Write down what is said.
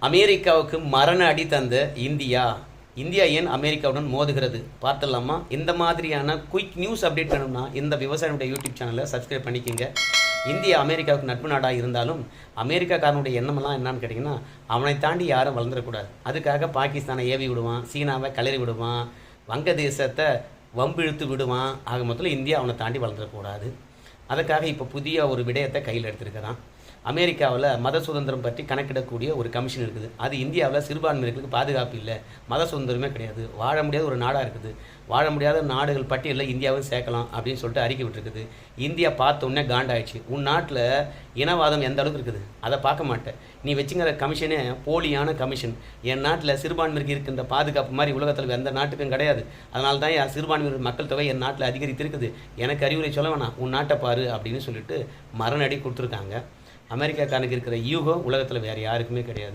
அமெரிக்காவுக்கு மரண அடி தந்த இந்தியா இந்தியா ஏன் அமெரிக்காவுடன் மோதுகிறது பார்த்துடலாமா? இந்த மாதிரியான குயிக் நியூஸ் அப்டேட் வேணும்னா இந்த விவசாயினுடைய யூடியூப் சேனலை சப்ஸ்கிரைப் பண்ணிக்கோங்க. இந்தியா அமெரிக்காவுக்கு நட்பு நாடாக இருந்தாலும் அமெரிக்காக்காரனுடைய எண்ணமெல்லாம் என்னன்னு கேட்டிங்கன்னா, அவனை தாண்டி யாரும் வளர்ந்துடக்கூடாது. அதுக்காக பாகிஸ்தானை ஏவி விடுவான், சீனாவை கிளறி விடுவான், வங்கதேசத்தை வம்பிழுத்து விடுவான். ஆக மொத்தத்தில் இந்தியா அவனை தாண்டி வளர்ந்துடக்கூடாது. அதுக்காக இப்போ புதிய ஒரு விடயத்தை கையில் எடுத்திருக்கிறான். அமெரிக்காவில் மத சுதந்திரம் பற்றி கணக்கிடக்கூடிய ஒரு கமிஷன் இருக்குது. அது இந்தியாவில் சிறுபான்மையினர்களுக்கு பாதுகாப்பு இல்லை, மத சுதந்திரமே கிடையாது, வாழ முடியாத ஒரு நாடாக இருக்குது, வாழ முடியாத நாடுகள் பட்டியலில் இந்தியாவும் சேர்க்கலாம் அப்படின்னு சொல்லிட்டு அறிக்கை விட்டுருக்குது. இந்தியா பார்த்த உடனே காண்டாயிடுச்சு. உன் நாட்டில் இனவாதம் எந்த அளவுக்கு இருக்குது அதை பார்க்க மாட்டேன், நீ வச்சுங்கிற கமிஷனே போலியான கமிஷன். என் நாட்டில் சிறுபான்மையினருக்கு இருக்கின்ற பாதுகாப்பு மாதிரி உலகத்தில் எந்த நாட்டுக்கும் கிடையாது. அதனால தான் என் சிறுபான்மையினர் மக்கள் தொகை என் நாட்டில் அதிகரித்திருக்குது. எனக்கு அறிவுரை சொல்ல வேணாம், உன் நாட்டை பாரு அப்படின்னு சொல்லிட்டு மரணடி கொடுத்துருக்காங்க. அமெரிக்காக்காரனுக்கு இருக்கிற யூகம் உலகத்தில் வேறு யாருக்குமே கிடையாது.